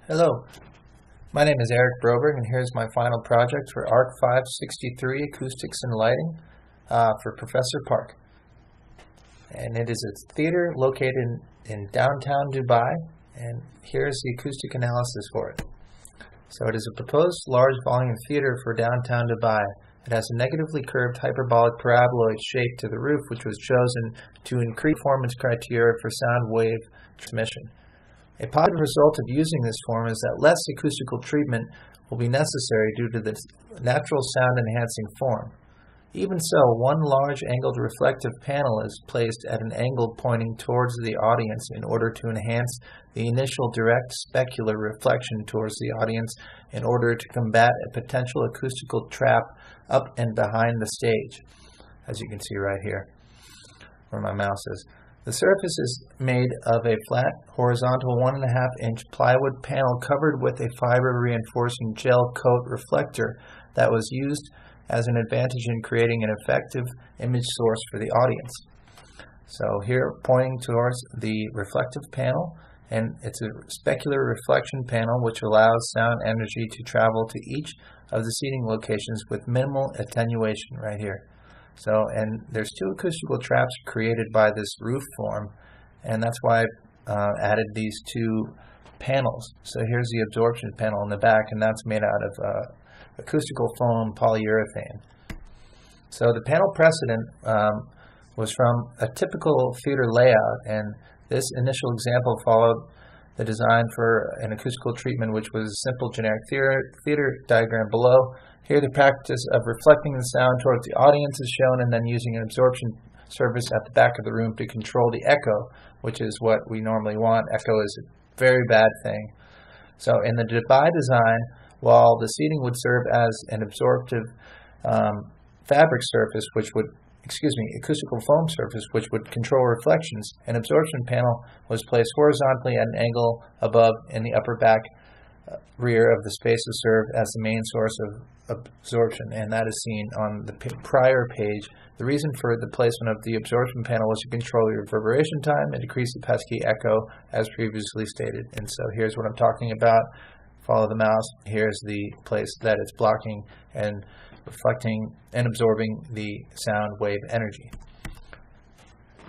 Hello, my name is Eric Broberg, and here's my final project for ARC 563 Acoustics and Lighting for Professor Park. And it is a theater located in downtown Dubai, and here's the acoustic analysis for it. So it is a proposed large volume theater for downtown Dubai. It has a negatively curved hyperbolic paraboloid shape to the roof, which was chosen to increase performance criteria for sound wave transmission. A positive result of using this form is that less acoustical treatment will be necessary due to the natural sound enhancing form. Even so, one large angled reflective panel is placed at an angle pointing towards the audience in order to enhance the initial direct specular reflection towards the audience in order to combat a potential acoustical trap up and behind the stage, as you can see right here where my mouse is. The surface is made of a flat, horizontal 1.5-inch plywood panel covered with a fiber-reinforcing gel coat reflector that was used as an advantage in creating an effective image source for the audience. So here, pointing towards the reflective panel, and it's a specular reflection panel which allows sound energy to travel to each of the seating locations with minimal attenuation right here. So, and there's two acoustical traps created by this roof form, and that's why I added these two panels. So here's the absorption panel in the back, and that's made out of acoustical foam polyurethane. So the panel precedent was from a typical theater layout, and this initial example followed the design for an acoustical treatment, which was a simple generic theater diagram below. Here the practice of reflecting the sound towards the audience is shown, and then using an absorption surface at the back of the room to control the echo, which is what we normally want. Echo is a very bad thing. So in the Dubai design, while the seating would serve as an absorptive fabric surface, acoustical foam surface, which would control reflections, an absorption panel was placed horizontally at an angle above in the upper back rear of the space to serve as the main source of absorption, and that is seen on the prior page. The reason for the placement of the absorption panel was to control the reverberation time and decrease the pesky echo, as previously stated. And so here's what I'm talking about. Follow the mouse. Here's the place that it's blocking and reflecting and absorbing the sound wave energy.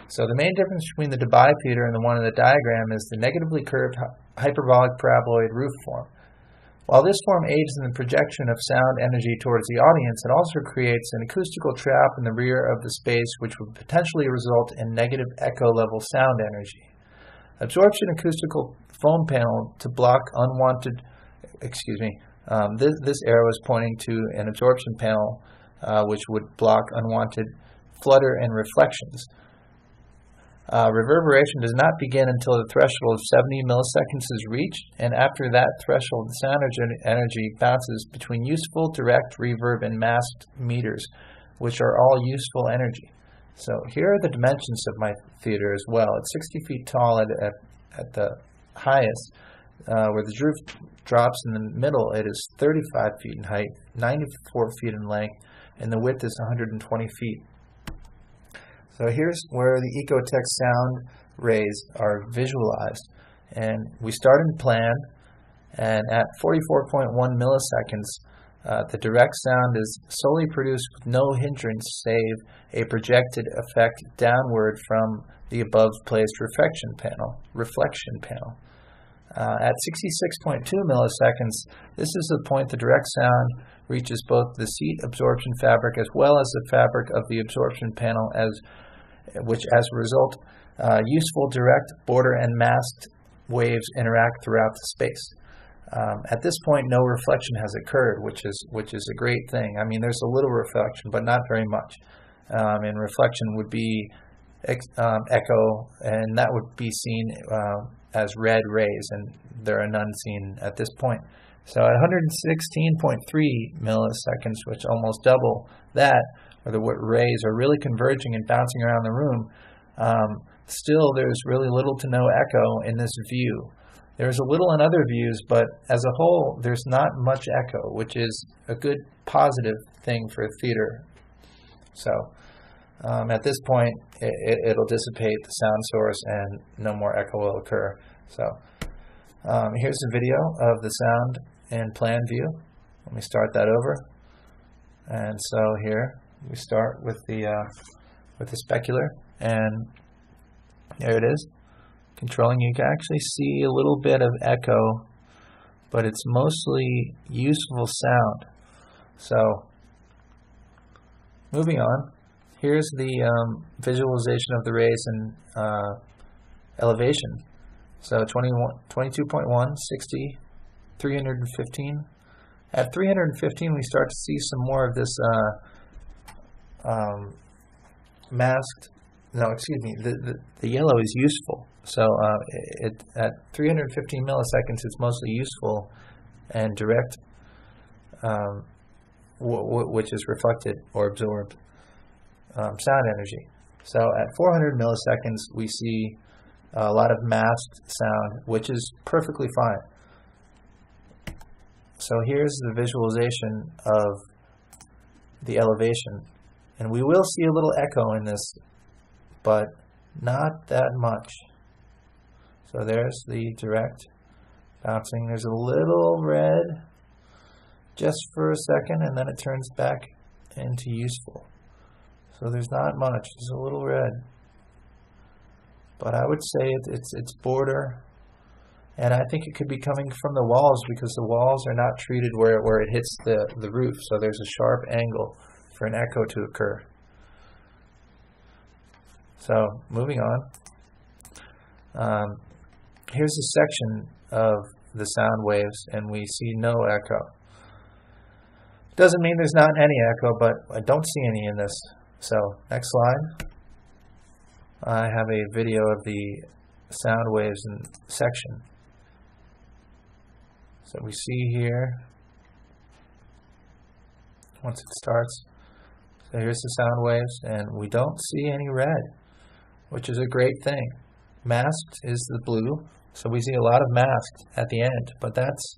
So the main difference between the Dubai theater and the one in the diagram is the negatively curved hyperbolic paraboloid roof form. While this form aids in the projection of sound energy towards the audience, it also creates an acoustical trap in the rear of the space, which would potentially result in negative echo level sound energy. Absorption acoustical foam panel to block unwanted this arrow is pointing to an absorption panel which would block unwanted flutter and reflections. Reverberation does not begin until the threshold of 70 milliseconds is reached, and after that threshold, the sound energy bounces between useful, direct, reverb, and masked meters, which are all useful energy. So here are the dimensions of my theater as well. It's 60 feet tall at the highest, where the roof drops in the middle. It is 35 feet in height, 94 feet in length, and the width is 120 feet. So here's where the Ecotech sound rays are visualized. And we start in plan, and at 44.1 milliseconds, the direct sound is solely produced with no hindrance save a projected effect downward from the above placed reflection panel. At 66.2 milliseconds, this is the point the direct sound reaches both the seat absorption fabric as well as the fabric of the absorption panel, which as a result, useful direct, border, and masked waves interact throughout the space. At this point, no reflection has occurred, which is a great thing. I mean, there's a little reflection, but not very much. And reflection would be echo, and that would be seen as red rays, and there are none seen at this point. So at 116.3 milliseconds, which almost double that, where the rays are really converging and bouncing around the room, still there's really little to no echo in this view. There's a little in other views, but as a whole, there's not much echo, which is a good positive thing for theater. So at this point, it'll dissipate the sound source and no more echo will occur. So Here's a video of the sound in plan view. Let me start that over. And so here we start with the specular, and there it is. Controlling, you can actually see a little bit of echo, but it's mostly useful sound. So moving on, here's the visualization of the raise and elevation. So 22.1, 60, 315. At 315, we start to see some more of this masked. No, excuse me. The yellow is useful. So at 315 milliseconds, it's mostly useful and direct, which is reflected or absorbed sound energy. So at 400 milliseconds, we see a lot of masked sound, which is perfectly fine. So here's the visualization of the elevation. And we will see a little echo in this, but not that much. So there's the direct bouncing. There's a little red just for a second, and then it turns back into useful. So there's not much. There's a little red. But I would say it's border. And I think it could be coming from the walls, because the walls are not treated where it hits the roof. So there's a sharp angle for an echo to occur. So moving on. Here's a section of the sound waves, and we see no echo. Doesn't mean there's not any echo, but I don't see any in this. So next slide. I have a video of the sound waves in section. So we see here, once it starts, so here's the sound waves, and we don't see any red, which is a great thing. Masked is the blue, so we see a lot of masked at the end, but that's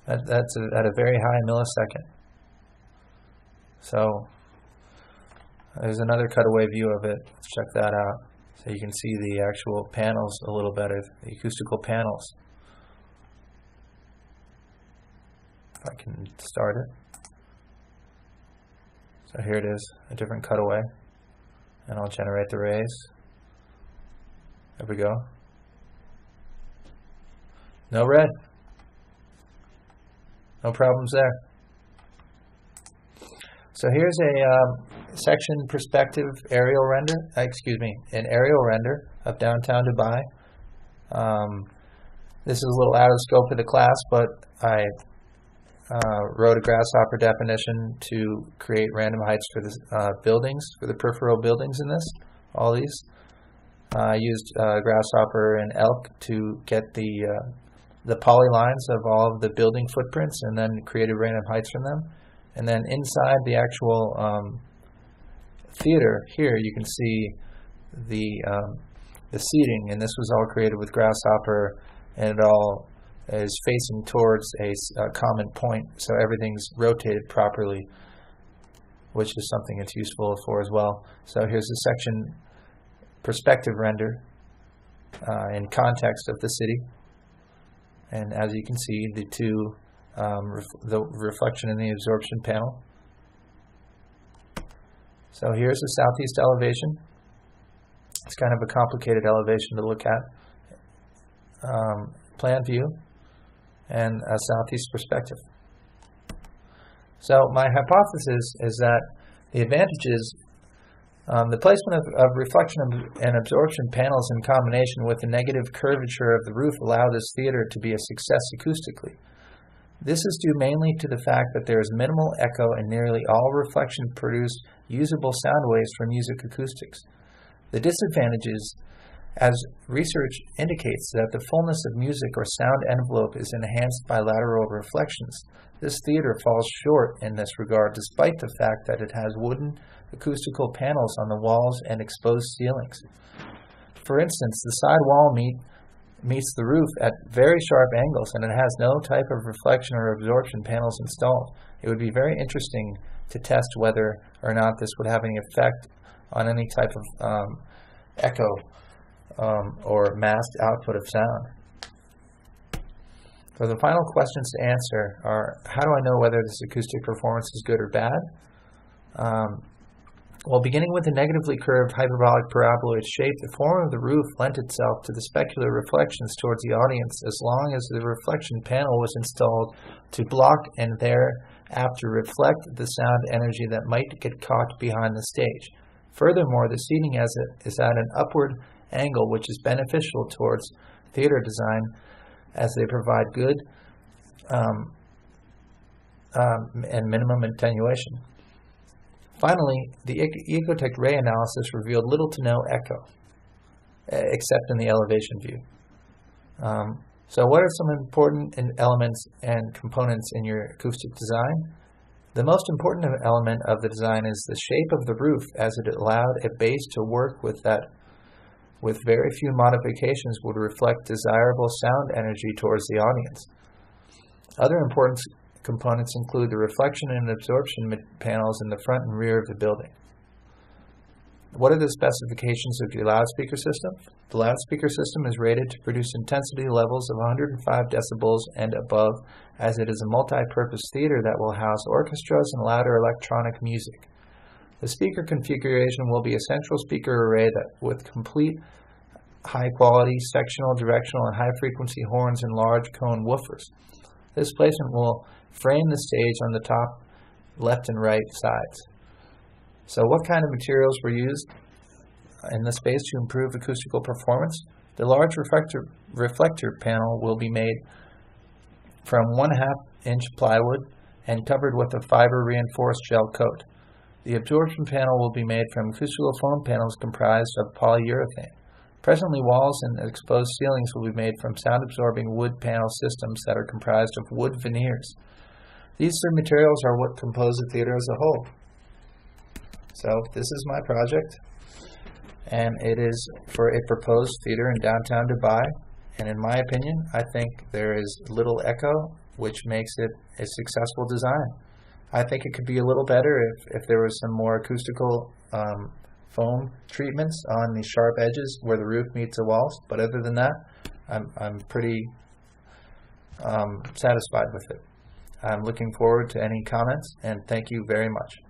at a very high millisecond. So there's another cutaway view of it. Let's check that out. So you can see the actual panels a little better, the acoustical panels. If I can start it. So here it is, a different cutaway. And I'll generate the rays. There we go. No red. No problems there. So here's a section perspective aerial render, an aerial render of downtown Dubai. This is a little out of scope of the class, but I wrote a grasshopper definition to create random heights for the buildings, for the peripheral buildings in this, all these. I used grasshopper and elk to get the polylines of all of the building footprints, and then created random heights from them. And then inside the actual theater here, you can see the seating, and this was all created with grasshopper, and it all is facing towards a common point, so everything's rotated properly, which is something it's useful for as well. So here's a section perspective render in context of the city, and as you can see, the two the reflection and the absorption panel. So here's the southeast elevation. It's kind of a complicated elevation to look at. Plan view and a southeast perspective. So my hypothesis is that the advantages, the placement of reflection and absorption panels in combination with the negative curvature of the roof allow this theater to be a success acoustically. This is due mainly to the fact that there is minimal echo and nearly all reflection produce usable sound waves for music acoustics. The disadvantages, as research indicates, that the fullness of music or sound envelope is enhanced by lateral reflections. This theater falls short in this regard, despite the fact that it has wooden acoustical panels on the walls and exposed ceilings. For instance, the side wall meets the roof at very sharp angles, and it has no type of reflection or absorption panels installed. It would be very interesting to test whether or not this would have any effect on any type of echo or masked output of sound. For the final questions to answer are, how do I know whether this acoustic performance is good or bad? Well, beginning with the negatively curved hyperbolic paraboloid shape, the form of the roof lent itself to the specular reflections towards the audience as long as the reflection panel was installed to block and thereafter reflect the sound energy that might get caught behind the stage. Furthermore, the seating is at an upward angle, which is beneficial towards theater design as they provide good and minimum attenuation. Finally, the ecotech ray analysis revealed little to no echo, except in the elevation view. So what are some important elements and components in your acoustic design? The most important element of the design is the shape of the roof, as it allowed a base to work with that with very few modifications would reflect desirable sound energy towards the audience. Other important components include the reflection and absorption panels in the front and rear of the building. What are the specifications of your loudspeaker system? The loudspeaker system is rated to produce intensity levels of 105 decibels and above, as it is a multi-purpose theater that will house orchestras and louder electronic music. The speaker configuration will be a central speaker array with complete high-quality sectional, directional, and high-frequency horns and large cone woofers. This placement will frame the stage on the top, left, and right sides. So what kind of materials were used in the space to improve acoustical performance? The large reflector panel will be made from 1/2-inch plywood and covered with a fiber-reinforced gel coat. The absorption panel will be made from acoustical foam panels comprised of polyurethane. Presently, walls and exposed ceilings will be made from sound-absorbing wood panel systems that are comprised of wood veneers. These three materials are what compose the theater as a whole. So this is my project, and it is for a proposed theater in downtown Dubai. And in my opinion, I think there is little echo, which makes it a successful design. I think it could be a little better if there was some more acoustical foam treatments on the sharp edges where the roof meets the walls. But other than that, I'm pretty satisfied with it. I'm looking forward to any comments, and thank you very much.